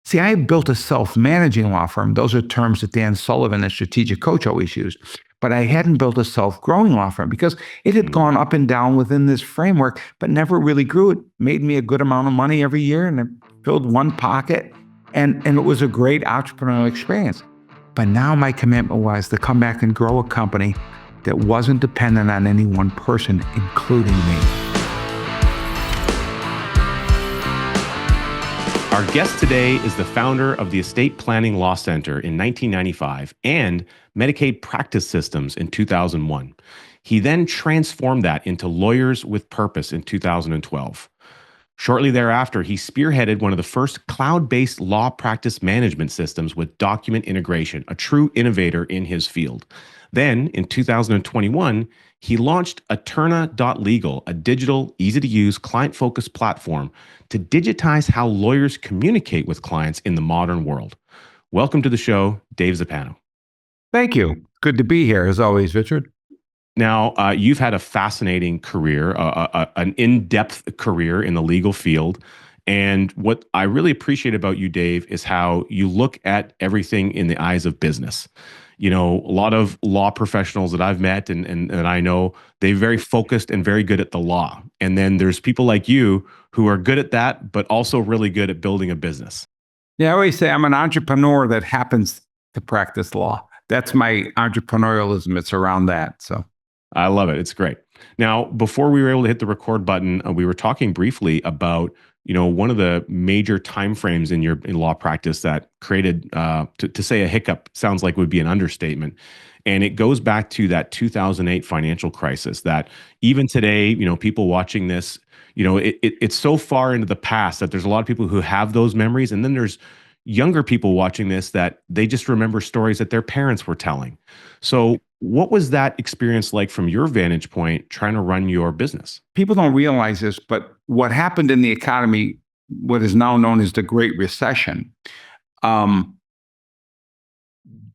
See, I had built a self-managing law firm. Those are terms that Dan Sullivan, the strategic coach, always used. But I hadn't built a self-growing law firm because it had gone up and down within this framework, but never really grew. It made me a good amount of money every year, and it filled one pocket, and it was a great entrepreneurial experience. But now my commitment was to come back and grow a company that wasn't dependent on any one person, including me. Our guest today is the founder of the Estate Planning Law Center in 1995 and Medicaid Practice Systems in 2001. He then transformed that into Lawyers with Purpose in 2012. Shortly thereafter, he spearheaded one of the first cloud-based law practice management systems with document integration, a true innovator in his field. Then, in 2021, he launched Atter Legal, a digital, easy-to-use, client-focused platform to digitize how lawyers communicate with clients in the modern world. Welcome to the show, Dave Zumpano. Thank you. Good to be here, as always, Richard. Now, you've had a fascinating career, an in-depth career in the legal field. And what I really appreciate about you, Dave, is how you look at everything in the eyes of business. You know, a lot of law professionals that I've met and I know, they're very focused and very good at the law. And then there's people like you who are good at that, but also really good at building a business. Yeah, I always say I'm an entrepreneur that happens to practice law. That's my entrepreneurialism. It's around that. So I love it. It's great. Now, before we were able to hit the record button, we were talking briefly about, you know, one of the major timeframes in law practice that created, to say a hiccup sounds like would be an understatement. And it goes back to that 2008 financial crisis that even today, you know, people watching this, you know, it's so far into the past that there's a lot of people who have those memories. And then there's younger people watching this that they just remember stories that their parents were telling. So what was that experience like from your vantage point trying to run your business? people don't realize this, but what happened in the economy, what is now known as the Great Recession,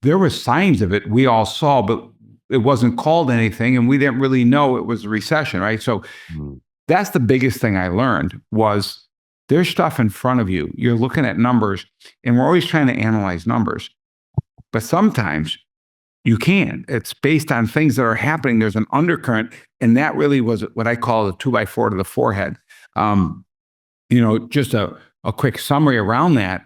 there were signs of it we all saw, but it wasn't called anything, and we didn't really know it was a recession, right? So that's the biggest thing I learned was there's stuff in front of you. You're looking at numbers, and we're always trying to analyze numbers. But sometimes you can't. It's based on things that are happening. There's an undercurrent, and that really was what I call the 2x4 to the forehead. Just a quick summary around that.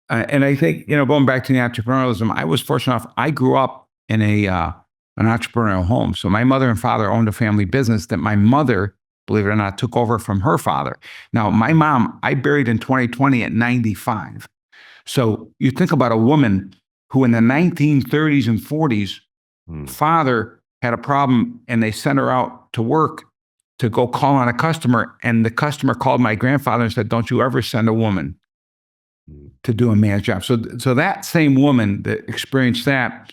And I think, going back to the entrepreneurialism, I was fortunate enough, I grew up in an entrepreneurial home. So my mother and father owned a family business that my mother, believe it or not, took over from her father. Now, my mom, I buried in 2020 at 95. So you think about a woman who in the 1930s and 40s, father had a problem and they sent her out to work to go call on a customer. And the customer called my grandfather and said, "Don't you ever send a woman to do a man's job." So that same woman that experienced that,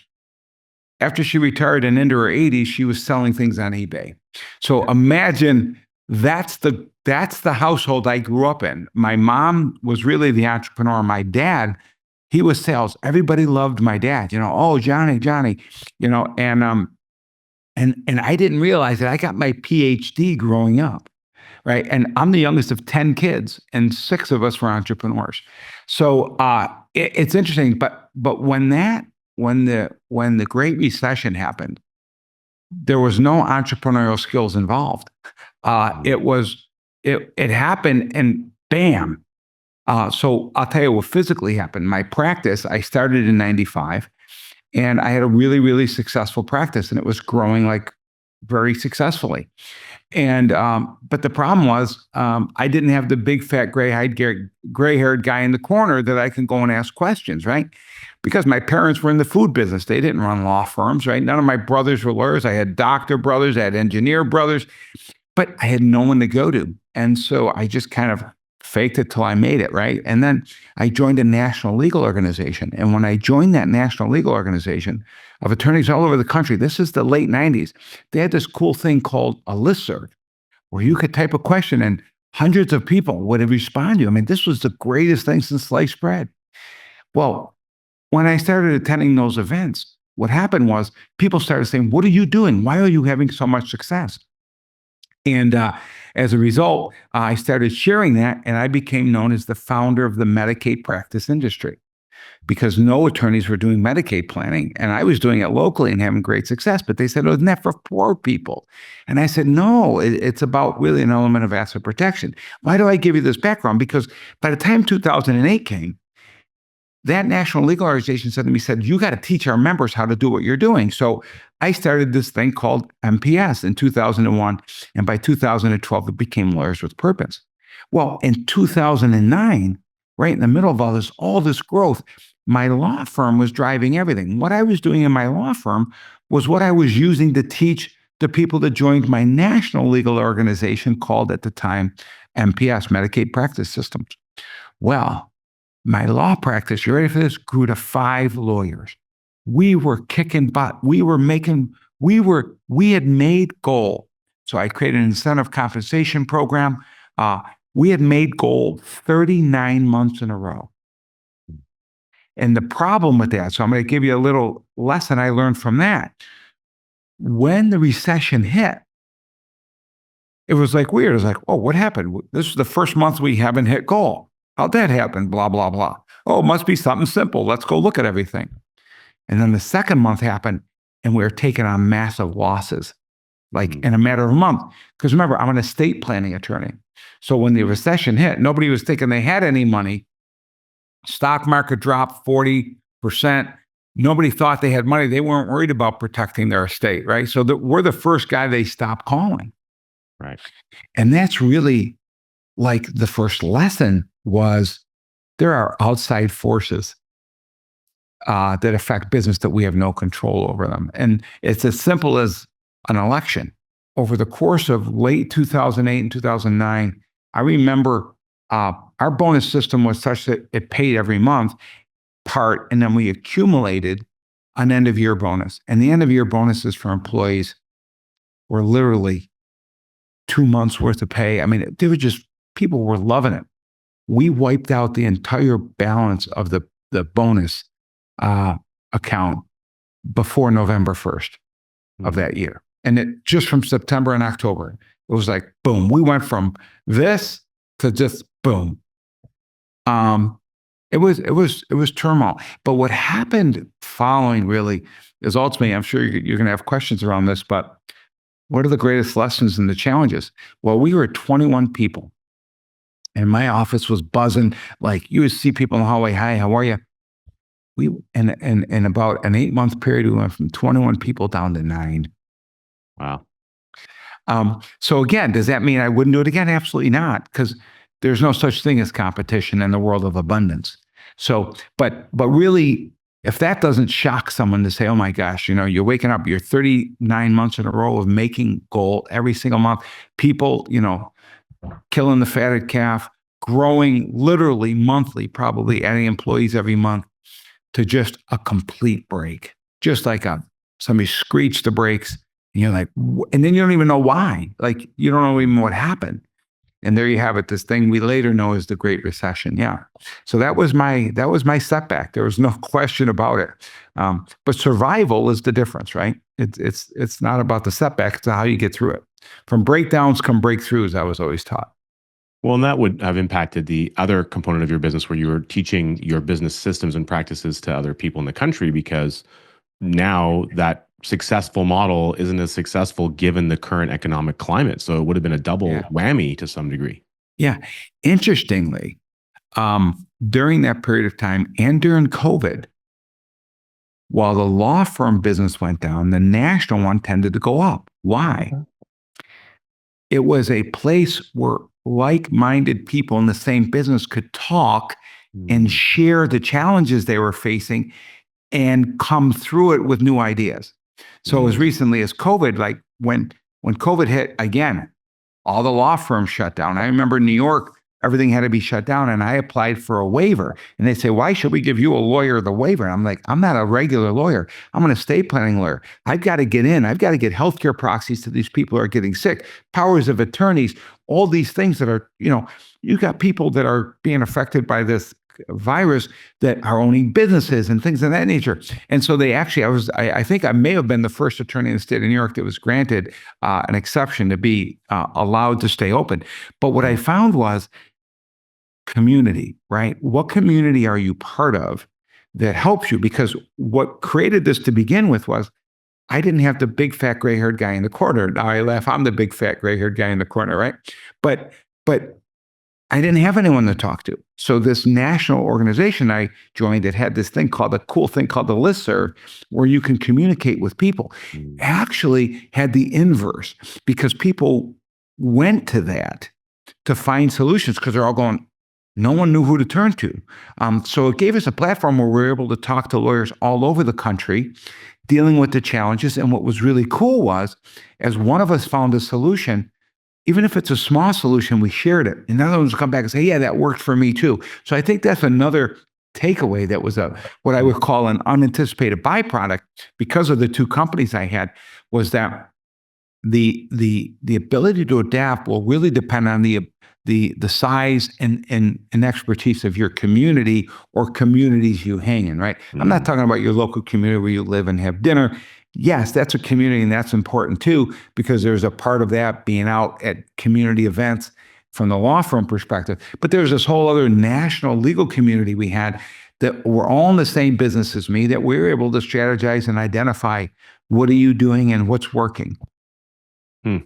after she retired and into her 80s, she was selling things on eBay. So imagine that's the household I grew up in. My mom was really the entrepreneur. My dad, he was sales. Everybody loved my dad. Oh, Johnny, and I didn't realize that I got my PhD growing up, right? And I'm the youngest of 10 kids, and 6 of us were entrepreneurs. So it's interesting. But when the Great Recession happened, there was no entrepreneurial skills involved. It happened, and bam. So I'll tell you what physically happened. My practice, I started in 95, and I had a really, really successful practice, and it was growing like very successfully. And but the problem was I didn't have the big fat gray-haired guy in the corner that I can go and ask questions, right? Because my parents were in the food business. They didn't run law firms, right? None of my brothers were lawyers. I had doctor brothers, I had engineer brothers, but I had no one to go to. And so I just kind of faked it till I made it, right? And then I joined a national legal organization. And when I joined that national legal organization of attorneys all over the country, this is the late 90s, they had this cool thing called a listserv where you could type a question and hundreds of people would respond to you. I mean, this was the greatest thing since sliced bread. Well, when I started attending those events, what happened was people started saying, "What are you doing? Why are you having so much success?" And as a result, I started sharing that, and I became known as the founder of the Medicaid practice industry because no attorneys were doing Medicaid planning. And I was doing it locally and having great success. But they said, oh, isn't that for poor people? And I said, no, it's about really an element of asset protection. Why do I give you this background? Because by the time 2008 came, that national legal organization said to me, you got to teach our members how to do what you're doing. So I started this thing called MPS in 2001. And by 2012, it became Lawyers with Purpose. Well, in 2009, right in the middle of all this growth, my law firm was driving everything. What I was doing in my law firm was what I was using to teach the people that joined my national legal organization called at the time MPS, Medicaid Practice Systems. Well, my law practice, you ready for this, grew to 5 lawyers. We were kicking butt. We had made goal. So I created an incentive compensation program. We had made goal 39 months in a row. And the problem with that, so I'm going to give you a little lesson I learned from that. When the recession hit, it was like weird. It was like, oh, what happened? This is the first month we haven't hit goal. How'd that happen? Blah, blah, blah. Oh, it must be something simple. Let's go look at everything. And then the second month happened, and we were taking on massive losses, like in a matter of a month. Because remember, I'm an estate planning attorney. So when the recession hit, nobody was thinking they had any money. Stock market dropped 40%. Nobody thought they had money. They weren't worried about protecting their estate, right? So we're the first guy they stopped calling. Right. And that's really like the first lesson was there are outside forces that affect business that we have no control over them. And it's as simple as an election. Over the course of late 2008 and 2009, I remember our bonus system was such that it paid every month part, and then we accumulated an end of year bonus. And the end of year bonuses for employees were literally 2 months worth of pay. I mean, they were just, people were loving it. We wiped out the entire balance of the bonus account before November 1st of that year. And it just from September and October, it was like, boom, we went from this to just boom. It was turmoil. But what happened following really is ultimately, I'm sure you're going to have questions around this, but what are the greatest lessons and the challenges? Well, we were 21 people. And my office was buzzing. Like you would see people in the hallway, hi, how are you? We in about an 8-month period, we went from 21 people down to 9. Wow. So again, does that mean I wouldn't do it again? Absolutely not, because there's no such thing as competition in the world of abundance. So, but really, if that doesn't shock someone to say, oh my gosh, you're waking up, you're 39 months in a row of making goal every single month, people, killing the fatted calf, growing literally monthly, probably adding employees every month, to just a complete break. Just like somebody screeched the brakes, and you're like, and then you don't even know why. Like, you don't know even what happened. And there you have it, this thing we later know as the Great Recession. Yeah. So that was my setback. There was no question about it. But survival is the difference, right? It's not about the setback, it's how you get through it. From breakdowns come breakthroughs, I was always taught. Well, and that would have impacted the other component of your business where you were teaching your business systems and practices to other people in the country, because now that successful model isn't as successful given the current economic climate. So it would have been a double whammy to some degree. Yeah. Interestingly, during that period of time and during COVID, while the law firm business went down, the national one tended to go up. Why? It was a place where like-minded people in the same business could talk and share the challenges they were facing and come through it with new ideas. So as recently as COVID, like when COVID hit again, all the law firms shut down. I remember in New York, everything had to be shut down, and I applied for a waiver. And they say, why should we give you a lawyer the waiver? And I'm like, I'm not a regular lawyer. I'm an estate planning lawyer. I've got to get in. I've got to get healthcare proxies to these people who are getting sick, powers of attorneys, all these things that are, you got people that are being affected by this virus that are owning businesses and things of that nature. And so they actually, I think I may have been the first attorney in the state of New York that was granted an exception to be allowed to stay open. But what I found was community, right? What community are you part of that helps you? Because what created this to begin with was I didn't have the big fat gray haired guy in the corner. Now I laugh, I'm the big fat gray haired guy in the corner, right? But I didn't have anyone to talk to. So this national organization I joined that had this thing called, a cool thing called the listserv, where you can communicate with people, actually had the inverse, because people went to that to find solutions because they're all going, no one knew who to turn to. So it gave us a platform where we were able to talk to lawyers all over the country, dealing with the challenges. And what was really cool was, as one of us found a solution, even if it's a small solution, we shared it. And other ones come back and say, yeah, that worked for me too. So I think that's another takeaway that was what I would call an unanticipated byproduct because of the two companies I had, was that the ability to adapt will really depend on the size and expertise of your community or communities you hang in, right? I'm not talking about your local community where you live and have dinner. Yes, that's a community, and that's important too, because there's a part of that being out at community events from the law firm perspective. But there's this whole other national legal community we had that were all in the same business as me, that we were able to strategize and identify what are you doing and what's working. Well,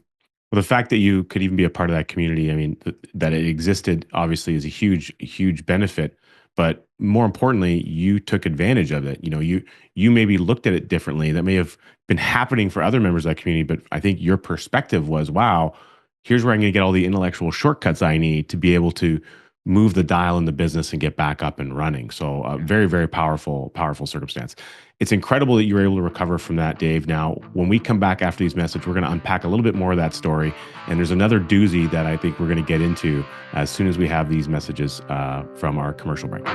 the fact that you could even be a part of that community, I mean, that it existed obviously is a huge, huge benefit. But more importantly, you took advantage of it. You maybe looked at it differently. That may have been happening for other members of that community, but I think your perspective was, wow, here's where I'm going to get all the intellectual shortcuts I need to be able to move the dial in the business and get back up and running. So very, very powerful circumstance. It's incredible that you were able to recover from that, Dave. Now, when we come back after these messages, we're going to unpack a little bit more of that story. And there's another doozy that I think we're going to get into as soon as we have these messages from our commercial break.